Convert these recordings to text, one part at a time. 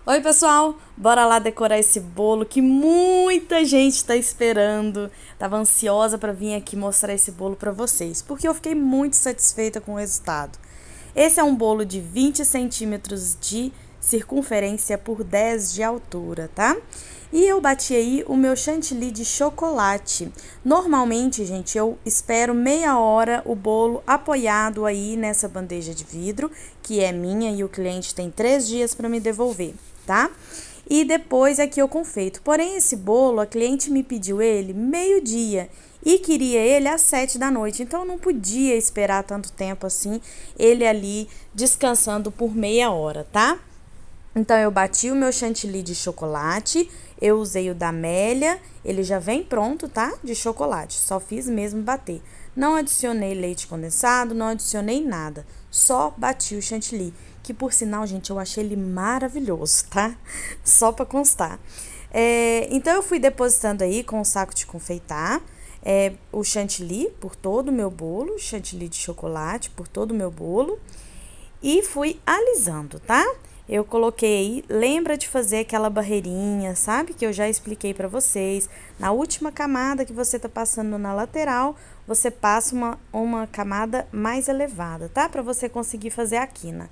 Oi, pessoal! Bora lá decorar esse bolo que muita gente está esperando. Tava ansiosa para vir aqui mostrar esse bolo para vocês, porque eu fiquei muito satisfeita com o resultado. Esse é um bolo de 20 centímetros de circunferência por 10 de altura, tá? E eu bati aí o meu chantilly de chocolate. Normalmente, gente, eu espero meia hora o bolo apoiado aí nessa bandeja de vidro, que é minha e o cliente tem 3 dias para me devolver, tá? E depois é que eu confeito. Porém, esse bolo, a cliente me pediu ele meio-dia e queria ele às 7 da noite. Então, eu não podia esperar tanto tempo assim, ele ali descansando por meia hora, tá? Então, eu bati o meu chantilly de chocolate, eu usei o da Amélia, ele já vem pronto, tá? De chocolate, só fiz mesmo bater. Não adicionei leite condensado, não adicionei nada, só bati o chantilly, que por sinal, gente, eu achei ele maravilhoso, tá? Só pra constar. Então, eu fui depositando aí com o saco de confeitar, o chantilly por todo o meu bolo, chantilly de chocolate por todo o meu bolo e fui alisando, tá? Eu coloquei, lembra de fazer aquela barreirinha, sabe? Que eu já expliquei pra vocês. Na última camada que você tá passando na lateral, você passa uma camada mais elevada, tá? Pra você conseguir fazer a quina.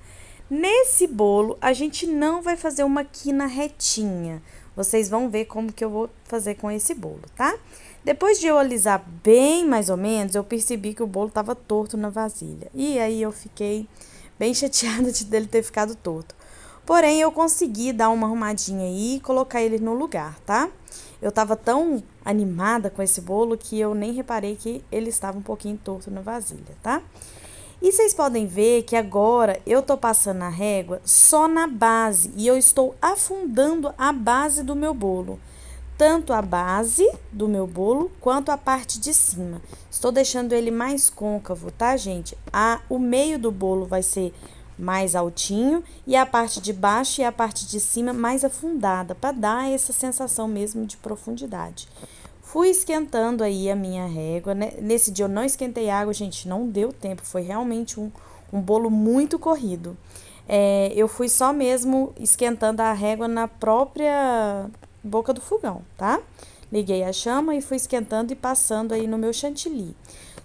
Nesse bolo, a gente não vai fazer uma quina retinha. Vocês vão ver como que eu vou fazer com esse bolo, tá? Depois de eu alisar bem mais ou menos, eu percebi que o bolo tava torto na vasilha. E aí eu fiquei bem chateada dele ter ficado torto. Porém, eu consegui dar uma arrumadinha aí e colocar ele no lugar, tá? Eu tava tão animada com esse bolo que eu nem reparei que ele estava um pouquinho torto na vasilha, tá? E vocês podem ver que agora eu tô passando a régua só na base e eu estou afundando a base do meu bolo. Tanto a base do meu bolo quanto a parte de cima. Estou deixando ele mais côncavo, tá, gente? O meio do bolo vai ser mais altinho e a parte de baixo e a parte de cima mais afundada, para dar essa sensação mesmo de profundidade. Fui esquentando aí a minha régua, né? Nesse dia eu não esquentei água, gente, não deu tempo, foi realmente um bolo muito corrido. Eu fui só mesmo esquentando a régua na própria boca do fogão, tá? Liguei a chama e fui esquentando e passando aí no meu chantilly.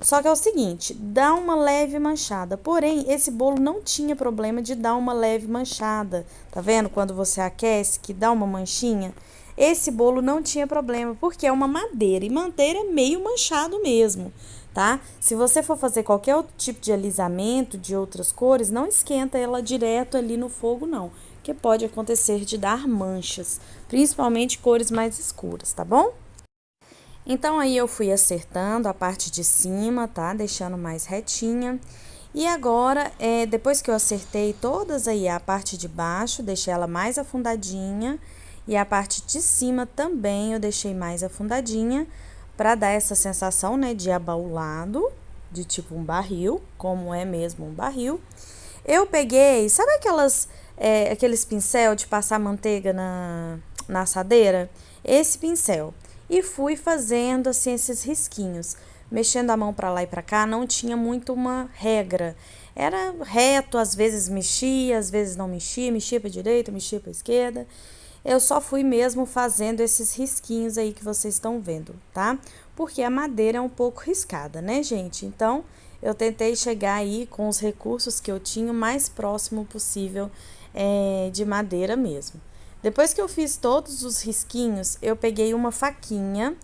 Só que é o seguinte, dá uma leve manchada. Porém, esse bolo não tinha problema de dar uma leve manchada. Tá vendo? Quando você aquece, que dá uma manchinha. Esse bolo não tinha problema, porque é uma madeira. E madeira é meio manchado mesmo, tá? Se você for fazer qualquer outro tipo de alisamento de outras cores, não esquenta ela direto ali no fogo, não. Que pode acontecer de dar manchas, principalmente cores mais escuras, tá bom? Então, aí eu fui acertando a parte de cima, tá? Deixando mais retinha. E agora, depois que eu acertei todas aí, a parte de baixo, deixei ela mais afundadinha. E a parte de cima também eu deixei mais afundadinha, para dar essa sensação, né, de abaulado, de tipo um barril, como é mesmo um barril. Eu peguei, sabe aqueles pincel de passar manteiga na assadeira? Esse pincel. E fui fazendo assim esses risquinhos, mexendo a mão para lá e para cá, não tinha muito uma regra. Era reto, às vezes mexia, às vezes não mexia, mexia para direita, mexia para esquerda. Eu só fui mesmo fazendo esses risquinhos aí que vocês estão vendo, tá? Porque a madeira é um pouco riscada, né, gente? Então, eu tentei chegar aí com os recursos que eu tinha o mais próximo possível de madeira mesmo. Depois que eu fiz todos os risquinhos, eu peguei uma faquinha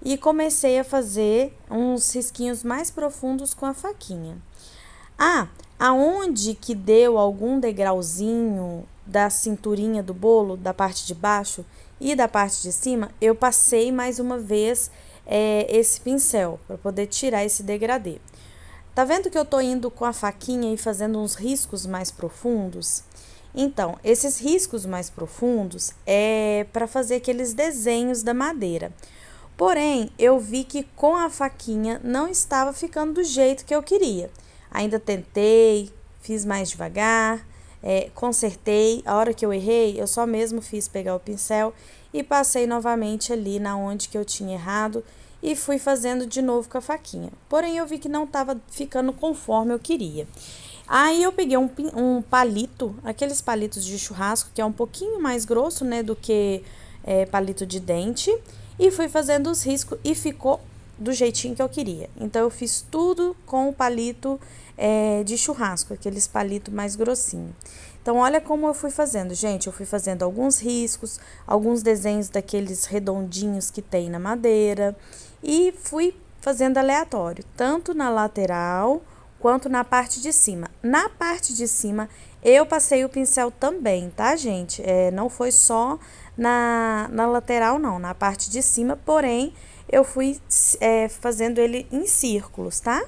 e comecei a fazer uns risquinhos mais profundos com a faquinha. Aonde que deu algum degrauzinho da cinturinha do bolo, da parte de baixo e da parte de cima, eu passei mais uma vez esse pincel para poder tirar esse degradê. Tá vendo que eu tô indo com a faquinha e fazendo uns riscos mais profundos? Então, esses riscos mais profundos é para fazer aqueles desenhos da madeira. Porém, eu vi que com a faquinha não estava ficando do jeito que eu queria. Ainda tentei, fiz mais devagar, consertei. A hora que eu errei, eu só mesmo fiz pegar o pincel e passei novamente ali na onde que eu tinha errado e fui fazendo de novo com a faquinha. Porém, eu vi que não estava ficando conforme eu queria. Aí eu peguei um palito, aqueles palitos de churrasco, que é um pouquinho mais grosso, né, do que palito de dente, e fui fazendo os riscos e ficou do jeitinho que eu queria. Então, eu fiz tudo com o palito de churrasco, aqueles palitos mais grossinhos. Então, olha como eu fui fazendo, gente. Eu fui fazendo alguns riscos, alguns desenhos daqueles redondinhos que tem na madeira e fui fazendo aleatório, tanto na lateral quanto na parte de cima. Na parte de cima, eu passei o pincel também, tá, gente? Não foi só na lateral, não, na parte de cima, porém, eu fui fazendo ele em círculos, tá?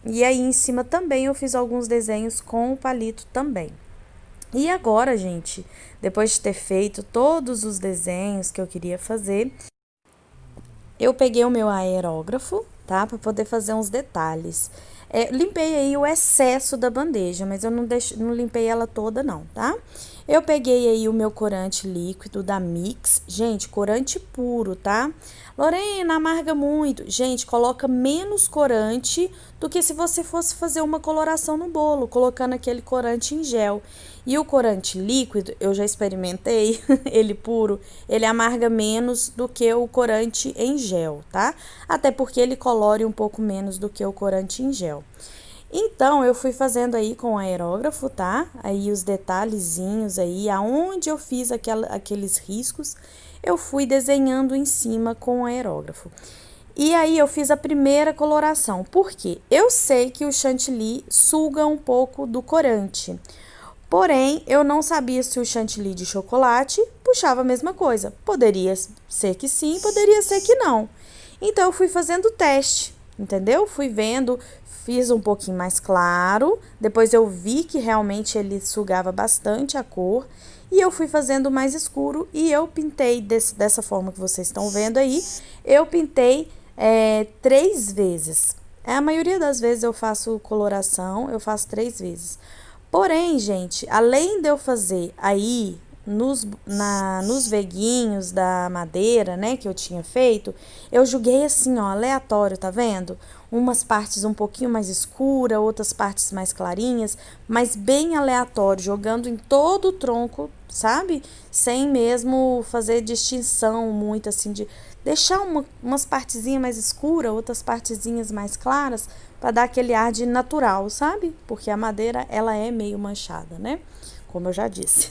E aí, em cima também, eu fiz alguns desenhos com o palito também. E agora, gente, depois de ter feito todos os desenhos que eu queria fazer, eu peguei o meu aerógrafo, tá? Para poder fazer uns detalhes. Limpei aí o excesso da bandeja, mas eu não limpei ela toda não, tá? Eu peguei aí o meu corante líquido da Mix. Gente, corante puro, tá? Lorena, amarga muito. Gente, coloca menos corante do que se você fosse fazer uma coloração no bolo, colocando aquele corante em gel. E o corante líquido, eu já experimentei, ele puro, ele amarga menos do que o corante em gel, tá? Até porque ele colore um pouco menos do que o corante em gel. Então, eu fui fazendo aí com o aerógrafo, tá? Aí os detalhezinhos aí, aonde eu fiz aqueles riscos, eu fui desenhando em cima com o aerógrafo. E aí eu fiz a primeira coloração, porque eu sei que o chantilly suga um pouco do corante. Porém, eu não sabia se o chantilly de chocolate puxava a mesma coisa. Poderia ser que sim, poderia ser que não. Então, eu fui fazendo o teste, entendeu? Fui vendo, fiz um pouquinho mais claro, depois eu vi que realmente ele sugava bastante a cor, e eu fui fazendo mais escuro, e eu pintei dessa forma que vocês estão vendo aí, eu pintei 3 vezes. A maioria das vezes eu faço coloração, eu faço 3 vezes. Porém, gente, além de eu fazer aí nos veguinhos da madeira, né, que eu tinha feito, eu joguei assim, ó, aleatório, tá vendo? Umas partes um pouquinho mais escura, outras partes mais clarinhas, mas bem aleatório, jogando em todo o tronco, sabe? Sem mesmo fazer distinção muito assim de deixar umas partezinhas mais escuras, outras partezinhas mais claras, para dar aquele ar de natural, sabe? Porque a madeira, ela é meio manchada, né? Como eu já disse.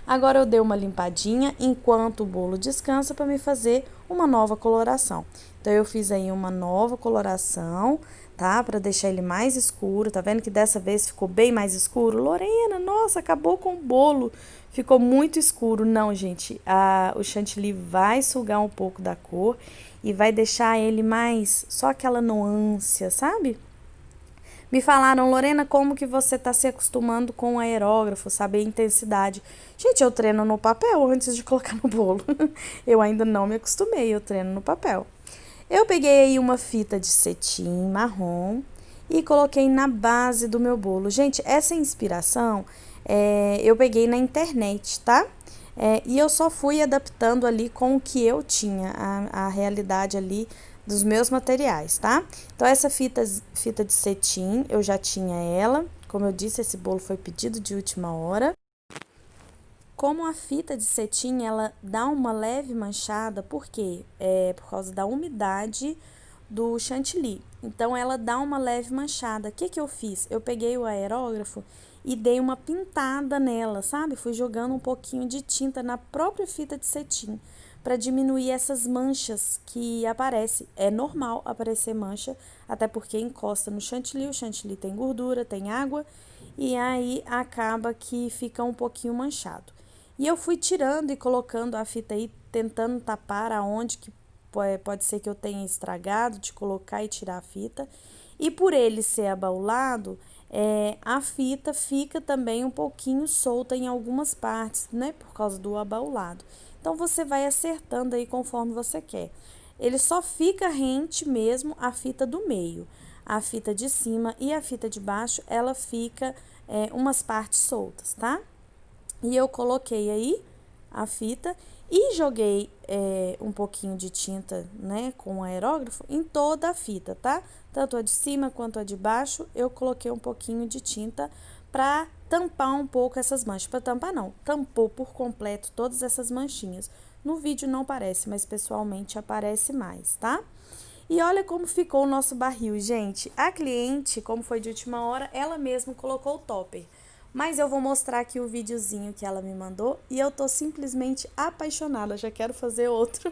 Agora eu dei uma limpadinha enquanto o bolo descansa para me fazer uma nova coloração. Então, eu fiz aí uma nova coloração, tá? Para deixar ele mais escuro. Tá vendo que dessa vez ficou bem mais escuro? Lorena, nossa, acabou com o bolo. Ficou muito escuro. Não, gente, o chantilly vai sugar um pouco da cor e vai deixar ele mais, só aquela nuance, sabe? Me falaram, Lorena, como que você está se acostumando com o aerógrafo, saber a intensidade? Gente, eu treino no papel antes de colocar no bolo. Eu ainda não me acostumei, eu treino no papel. Eu peguei aí uma fita de cetim marrom e coloquei na base do meu bolo. Gente, essa inspiração eu peguei na internet, tá? E eu só fui adaptando ali com o que eu tinha, a realidade ali dos meus materiais, tá? Então, essa fita de cetim, eu já tinha ela. Como eu disse, esse bolo foi pedido de última hora. Como a fita de cetim, ela dá uma leve manchada, por quê? Por causa da umidade do chantilly. Então, ela dá uma leve manchada. O que que eu fiz? Eu peguei o aerógrafo e dei uma pintada nela, sabe? Fui jogando um pouquinho de tinta na própria fita de cetim para diminuir essas manchas que aparecem. É normal aparecer mancha, até porque encosta no chantilly, o chantilly tem gordura, tem água, e aí acaba que fica um pouquinho manchado. E eu fui tirando e colocando a fita aí, tentando tapar aonde que pode ser que eu tenha estragado de colocar e tirar a fita. E por ele ser abaulado, a fita fica também um pouquinho solta em algumas partes, né? Por causa do abaulado. Então, você vai acertando aí conforme você quer. Ele só fica rente mesmo a fita do meio. A fita de cima e a fita de baixo, ela fica umas partes soltas, tá? E eu coloquei aí a fita e joguei um pouquinho de tinta, né, com o aerógrafo em toda a fita, tá? Tanto a de cima quanto a de baixo, eu coloquei um pouquinho de tinta para tampar um pouco essas manchas. Para tampar não, tampou por completo todas essas manchinhas. No vídeo não aparece, mas pessoalmente aparece mais, tá? E olha como ficou o nosso barril, gente. A cliente, como foi de última hora, ela mesma colocou o topper. Mas eu vou mostrar aqui o videozinho que ela me mandou e eu tô simplesmente apaixonada, já quero fazer outro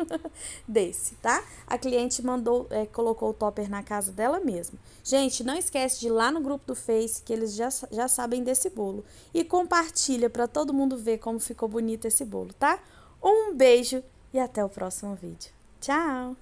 desse, tá? A cliente mandou, colocou o topper na casa dela mesma. Gente, não esquece de ir lá no grupo do Face, que eles já sabem desse bolo. E compartilha para todo mundo ver como ficou bonito esse bolo, tá? Um beijo e até o próximo vídeo. Tchau!